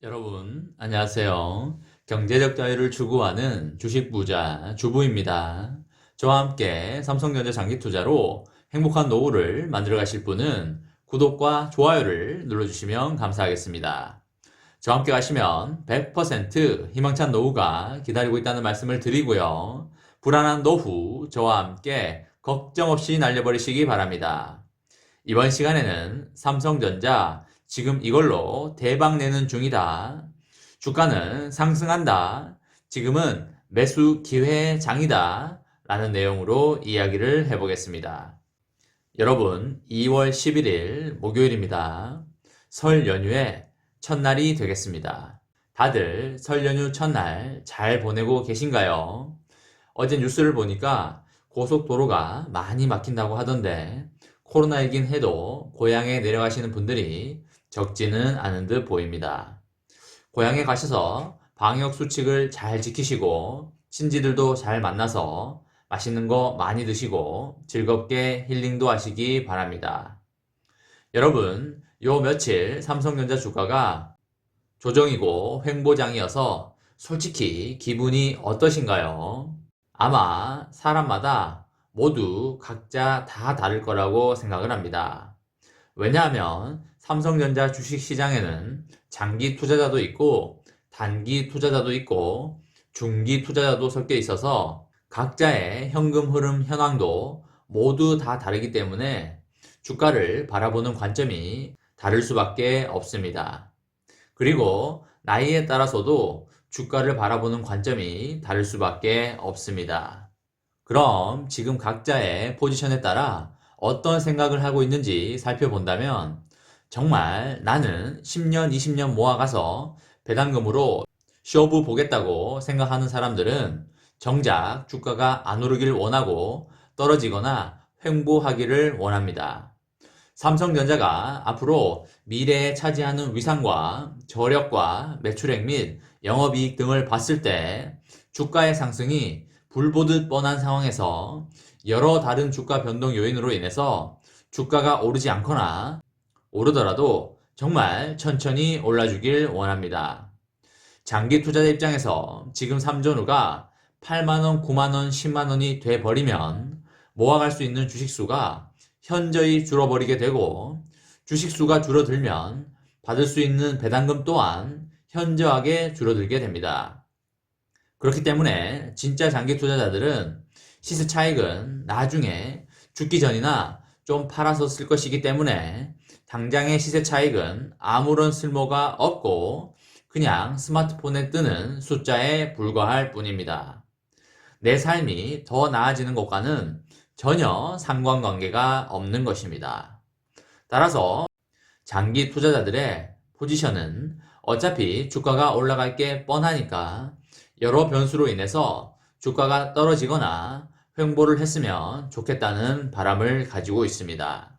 여러분, 안녕하세요. 경제적 자유를 추구하는 주식 부자 주부입니다. 저와 함께 삼성전자 장기 투자로 행복한 노후를 만들어 가실 분은 구독과 좋아요를 눌러주시면 감사하겠습니다. 저와 함께 가시면 100% 희망찬 노후가 기다리고 있다는 말씀을 드리고요. 불안한 노후, 저와 함께 걱정 없이 날려버리시기 바랍니다. 이번 시간에는 삼성전자 지금 이걸로 대박 내는 중이다. 주가는 상승한다. 지금은 매수 기회 장이다. 라는 내용으로 이야기를 해보겠습니다. 여러분, 2월 11일 목요일입니다. 설 연휴의 첫날이 되겠습니다. 다들 설 연휴 첫날 잘 보내고 계신가요? 어제 뉴스를 보니까 고속도로가 많이 막힌다고 하던데 코로나이긴 해도 고향에 내려가시는 분들이 적지는 않은 듯 보입니다. 고향에 가셔서 방역 수칙을 잘 지키시고 친지들도 잘 만나서 맛있는 거 많이 드시고 즐겁게 힐링도 하시기 바랍니다. 여러분, 요 며칠 삼성전자 주가가 조정이고 횡보장이어서 솔직히 기분이 어떠신가요? 아마 사람마다 모두 각자 다 다를 거라고 생각을 합니다. 왜냐하면 삼성전자 주식시장에는 장기 투자자도 있고 단기 투자자도 있고 중기 투자자도 섞여 있어서 각자의 현금 흐름 현황도 모두 다 다르기 때문에 주가를 바라보는 관점이 다를 수밖에 없습니다. 그리고 나이에 따라서도 주가를 바라보는 관점이 다를 수밖에 없습니다. 그럼 지금 각자의 포지션에 따라 어떤 생각을 하고 있는지 살펴본다면 정말 나는 10년, 20년 모아가서 배당금으로 쇼부 보겠다고 생각하는 사람들은 정작 주가가 안 오르길 원하고 떨어지거나 횡보하기를 원합니다. 삼성전자가 앞으로 미래에 차지하는 위상과 저력과 매출액 및 영업이익 등을 봤을 때 주가의 상승이 불보듯 뻔한 상황에서 여러 다른 주가 변동 요인으로 인해서 주가가 오르지 않거나 오르더라도 정말 천천히 올라주길 원합니다. 장기 투자자 입장에서 지금 삼전후가 8만원, 9만원, 10만원이 돼버리면 모아갈 수 있는 주식수가 현저히 줄어버리게 되고 주식수가 줄어들면 받을 수 있는 배당금 또한 현저하게 줄어들게 됩니다. 그렇기 때문에 진짜 장기 투자자들은 시세 차익은 나중에 죽기 전이나 좀 팔아서 쓸 것이기 때문에 당장의 시세 차익은 아무런 쓸모가 없고 그냥 스마트폰에 뜨는 숫자에 불과할 뿐입니다. 내 삶이 더 나아지는 것과는 전혀 상관관계가 없는 것입니다. 따라서 장기 투자자들의 포지션은 어차피 주가가 올라갈 게 뻔하니까 여러 변수로 인해서 주가가 떨어지거나 횡보를 했으면 좋겠다는 바람을 가지고 있습니다.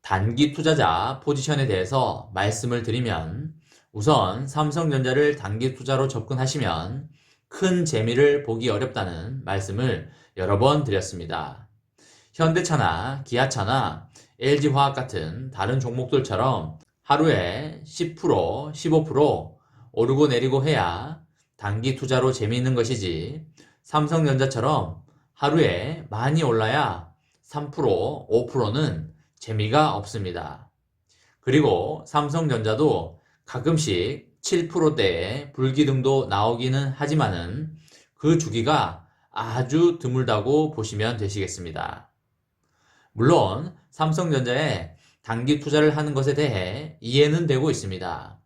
단기 투자자 포지션에 대해서 말씀을 드리면 우선 삼성전자를 단기 투자로 접근하시면 큰 재미를 보기 어렵다는 말씀을 여러 번 드렸습니다. 현대차나 기아차나 LG화학 같은 다른 종목들처럼 하루에 10%, 15% 오르고 내리고 해야 단기 투자로 재미있는 것이지 삼성전자처럼 하루에 많이 올라야 3%, 5%는 재미가 없습니다. 그리고 삼성전자도 가끔씩 7%대의 불기둥도 나오기는 하지만은 그 주기가 아주 드물다고 보시면 되시겠습니다. 물론 삼성전자에 단기 투자를 하는 것에 대해 이해는 되고 있습니다.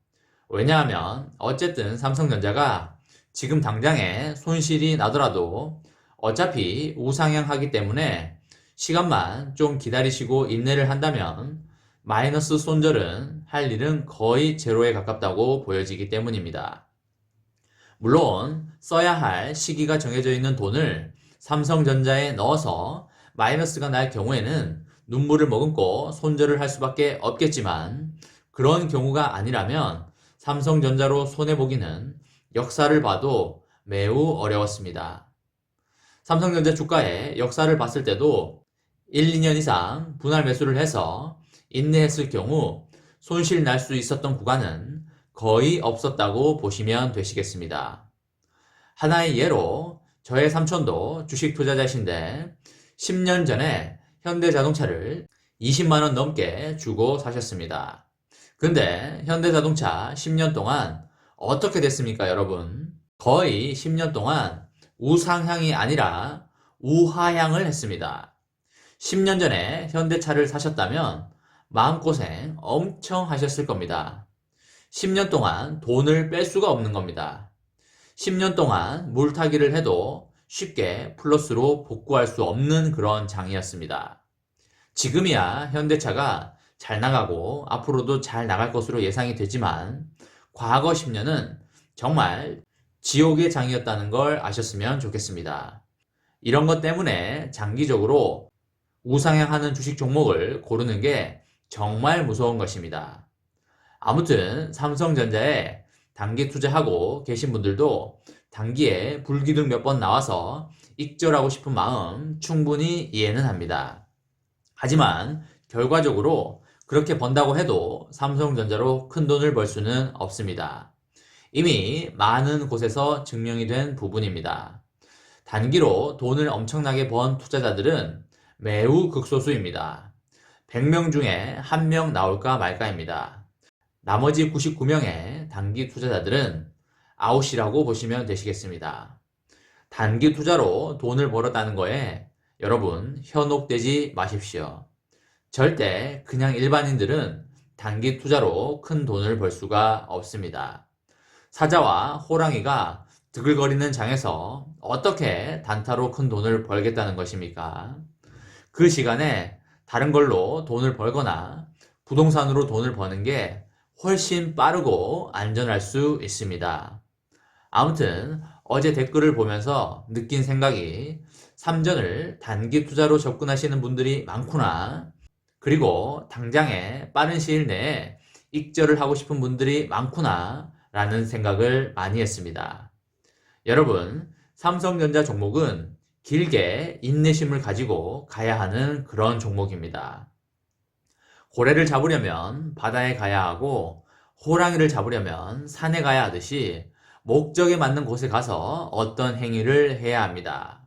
왜냐하면 어쨌든 삼성전자가 지금 당장에 손실이 나더라도 어차피 우상향하기 때문에 시간만 좀 기다리시고 인내를 한다면 마이너스 손절은 할 일은 거의 제로에 가깝다고 보여지기 때문입니다. 물론 써야 할 시기가 정해져 있는 돈을 삼성전자에 넣어서 마이너스가 날 경우에는 눈물을 머금고 손절을 할 수밖에 없겠지만 그런 경우가 아니라면 삼성전자로 손해보기는 역사를 봐도 매우 어려웠습니다. 삼성전자 주가의 역사를 봤을 때도 1, 2년 이상 분할 매수를 해서 인내했을 경우 손실 날 수 있었던 구간은 거의 없었다고 보시면 되시겠습니다. 하나의 예로 저의 삼촌도 주식 투자자신데 10년 전에 현대자동차를 20만 원 넘게 주고 사셨습니다. 근데 현대자동차 10년 동안 어떻게 됐습니까, 여러분? 거의 10년 동안 우상향이 아니라 우하향을 했습니다. 10년 전에 현대차를 사셨다면 마음고생 엄청 하셨을 겁니다. 10년 동안 돈을 뺄 수가 없는 겁니다. 10년 동안 물타기를 해도 쉽게 플러스로 복구할 수 없는 그런 장이었습니다. 지금이야 현대차가 잘 나가고 앞으로도 잘 나갈 것으로 예상이 되지만 과거 10년은 정말 지옥의 장이었다는 걸 아셨으면 좋겠습니다. 이런 것 때문에 장기적으로 우상향하는 주식 종목을 고르는 게 정말 무서운 것입니다. 아무튼 삼성전자에 단기 투자하고 계신 분들도 단기에 불기둥 몇 번 나와서 익절하고 싶은 마음 충분히 이해는 합니다. 하지만 결과적으로 그렇게 번다고 해도 삼성전자로 큰 돈을 벌 수는 없습니다. 이미 많은 곳에서 증명이 된 부분입니다. 단기로 돈을 엄청나게 번 투자자들은 매우 극소수입니다. 100명 중에 1명 나올까 말까입니다. 나머지 99명의 단기 투자자들은 아웃이라고 보시면 되시겠습니다. 단기 투자로 돈을 벌었다는 거에 여러분 현혹되지 마십시오. 절대 그냥 일반인들은 단기 투자로 큰 돈을 벌 수가 없습니다. 사자와 호랑이가 드글거리는 장에서 어떻게 단타로 큰 돈을 벌겠다는 것입니까? 그 시간에 다른 걸로 돈을 벌거나 부동산으로 돈을 버는 게 훨씬 빠르고 안전할 수 있습니다. 아무튼 어제 댓글을 보면서 느낀 생각이 삼전을 단기 투자로 접근하시는 분들이 많구나. 그리고 당장에 빠른 시일 내에 익절을 하고 싶은 분들이 많구나 라는 생각을 많이 했습니다. 여러분, 삼성전자 종목은 길게 인내심을 가지고 가야 하는 그런 종목입니다. 고래를 잡으려면 바다에 가야 하고 호랑이를 잡으려면 산에 가야 하듯이 목적에 맞는 곳에 가서 어떤 행위를 해야 합니다.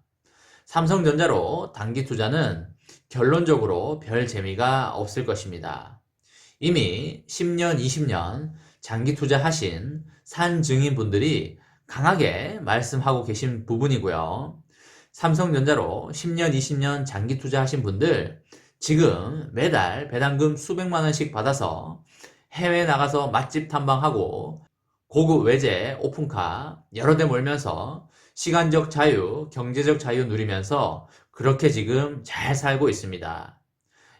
삼성전자로 단기 투자는 결론적으로 별 재미가 없을 것입니다. 이미 10년, 20년 장기 투자하신 산증인 분들이 강하게 말씀하고 계신 부분이고요. 삼성전자로 10년, 20년 장기 투자하신 분들 지금 매달 배당금 수백만 원씩 받아서 해외 나가서 맛집 탐방하고 고급 외제 오픈카 여러 대 몰면서 시간적 자유, 경제적 자유 누리면서 그렇게 지금 잘 살고 있습니다.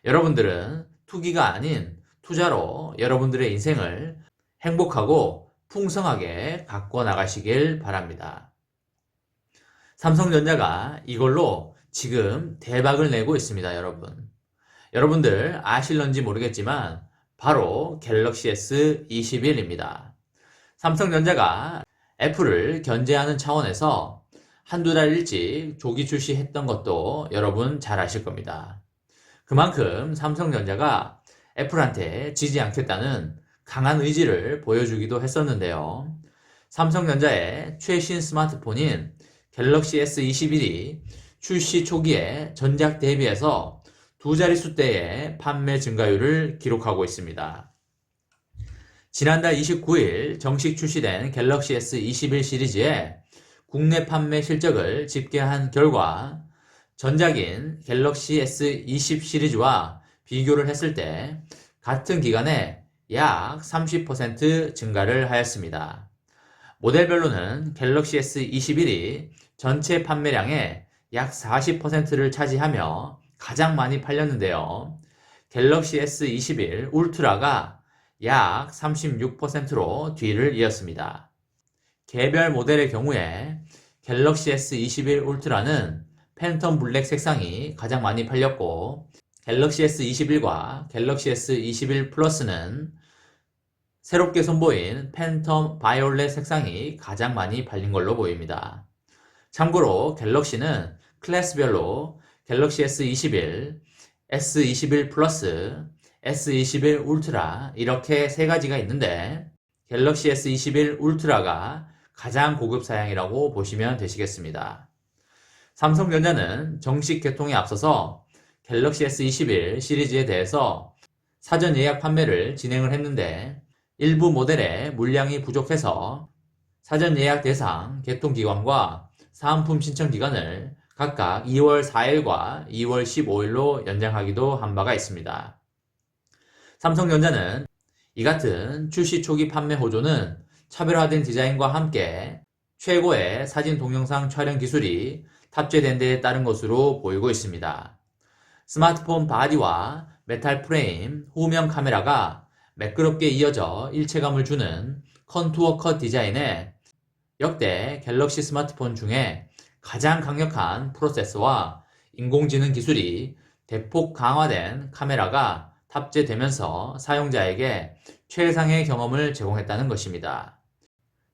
여러분들은 투기가 아닌 투자로 여러분들의 인생을 행복하고 풍성하게 가꿔 나가시길 바랍니다. 삼성전자가 이걸로 지금 대박을 내고 있습니다, 여러분. 여러분들 아실런지 모르겠지만 바로 갤럭시 S21입니다. 삼성전자가 애플을 견제하는 차원에서 한두 달 일찍 조기 출시했던 것도 여러분 잘 아실 겁니다. 그만큼 삼성전자가 애플한테 지지 않겠다는 강한 의지를 보여주기도 했었는데요. 삼성전자의 최신 스마트폰인 갤럭시 S21이 출시 초기에 전작 대비해서 두 자릿수대의 판매 증가율을 기록하고 있습니다. 지난달 29일 정식 출시된 갤럭시 S21 시리즈의 국내 판매 실적을 집계한 결과 전작인 갤럭시 S20 시리즈와 비교를 했을 때 같은 기간에 약 30% 증가를 하였습니다. 모델별로는 갤럭시 S21이 전체 판매량의 약 40%를 차지하며 가장 많이 팔렸는데요. 갤럭시 S21 울트라가 약 36%로 뒤를 이었습니다. 개별 모델의 경우에 갤럭시 S21 울트라는 팬텀 블랙 색상이 가장 많이 팔렸고 갤럭시 S21과 갤럭시 S21 플러스는 새롭게 선보인 팬텀 바이올렛 색상이 가장 많이 팔린 걸로 보입니다. 참고로 갤럭시는 클래스별로 갤럭시 S21, S21 플러스, S21 울트라 이렇게 세 가지가 있는데 갤럭시 S21 울트라가 가장 고급 사양이라고 보시면 되시겠습니다. 삼성전자는 정식 개통에 앞서서 갤럭시 S21 시리즈에 대해서 사전 예약 판매를 진행을 했는데 일부 모델의 물량이 부족해서 사전 예약 대상 개통기간과 사은품 신청 기간을 각각 2월 4일과 2월 15일로 연장하기도 한 바가 있습니다. 삼성전자는 이 같은 출시 초기 판매 호조는 차별화된 디자인과 함께 최고의 사진 동영상 촬영 기술이 탑재된 데에 따른 것으로 보이고 있습니다. 스마트폰 바디와 메탈 프레임 후면 카메라가 매끄럽게 이어져 일체감을 주는 컨투어 컷 디자인에 역대 갤럭시 스마트폰 중에 가장 강력한 프로세서와 인공지능 기술이 대폭 강화된 카메라가 탑재되면서 사용자에게 최상의 경험을 제공했다는 것입니다.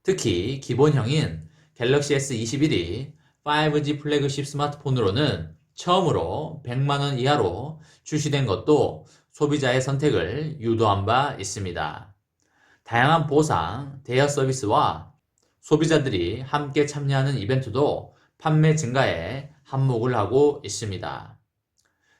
특히 기본형인 갤럭시 S21이 5G 플래그십 스마트폰으로는 처음으로 100만원 이하로 출시된 것도 소비자의 선택을 유도한 바 있습니다. 다양한 보상, 대여 서비스와 소비자들이 함께 참여하는 이벤트도 판매 증가에 한몫을 하고 있습니다.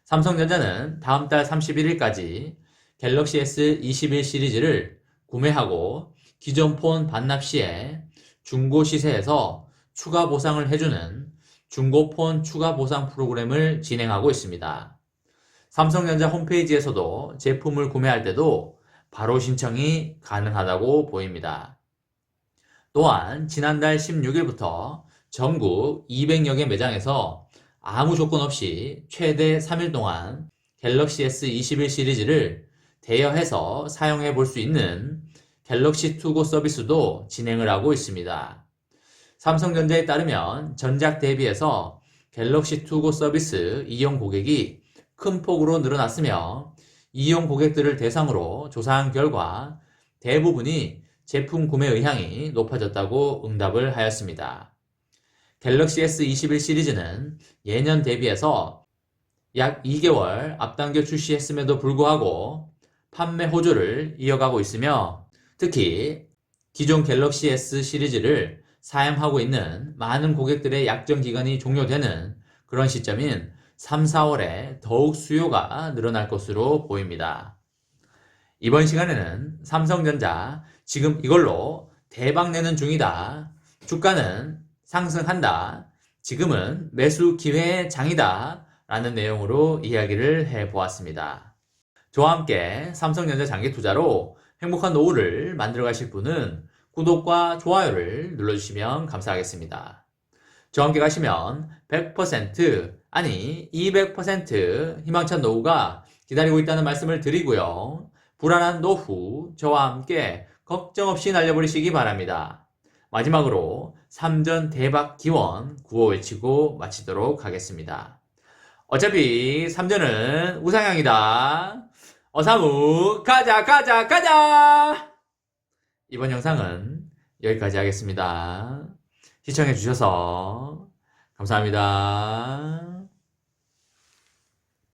삼성전자는 다음 달 31일까지 갤럭시 S21 시리즈를 구매하고 기존 폰 반납 시에 중고 시세에서 추가 보상을 해주는 중고폰 추가 보상 프로그램을 진행하고 있습니다. 삼성전자 홈페이지에서도 제품을 구매할 때도 바로 신청이 가능하다고 보입니다. 또한 지난달 16일부터 전국 200여 개 매장에서 아무 조건 없이 최대 3일 동안 갤럭시 S21 시리즈를 대여해서 사용해 볼 수 있는 갤럭시 투고 서비스도 진행을 하고 있습니다. 삼성전자에 따르면 전작 대비해서 갤럭시 투고 서비스 이용 고객이 큰 폭으로 늘어났으며 이용 고객들을 대상으로 조사한 결과 대부분이 제품 구매 의향이 높아졌다고 응답을 하였습니다. 갤럭시 S21 시리즈는 예년 대비해서 약 2개월 앞당겨 출시했음에도 불구하고 판매 호조를 이어가고 있으며 특히 기존 갤럭시 S 시리즈를 사용하고 있는 많은 고객들의 약정 기간이 종료되는 그런 시점인 3, 4월에 더욱 수요가 늘어날 것으로 보입니다. 이번 시간에는 삼성전자 지금 이걸로 대박 내는 중이다. 주가는 상승한다. 지금은 매수 기회의 장이다. 라는 내용으로 이야기를 해보았습니다. 저와 함께 삼성전자 장기 투자로 행복한 노후를 만들어 가실 분은 구독과 좋아요를 눌러주시면 감사하겠습니다. 저와 함께 가시면 100% 아니 200% 희망찬 노후가 기다리고 있다는 말씀을 드리고요. 불안한 노후 저와 함께 걱정 없이 날려버리시기 바랍니다. 마지막으로 3전 대박 기원 구호 외치고 마치도록 하겠습니다. 어차피 3전은 우상향이다. 어사무 가자 가자 가자. 이번 영상은 여기까지 하겠습니다. 시청해 주셔서 감사합니다.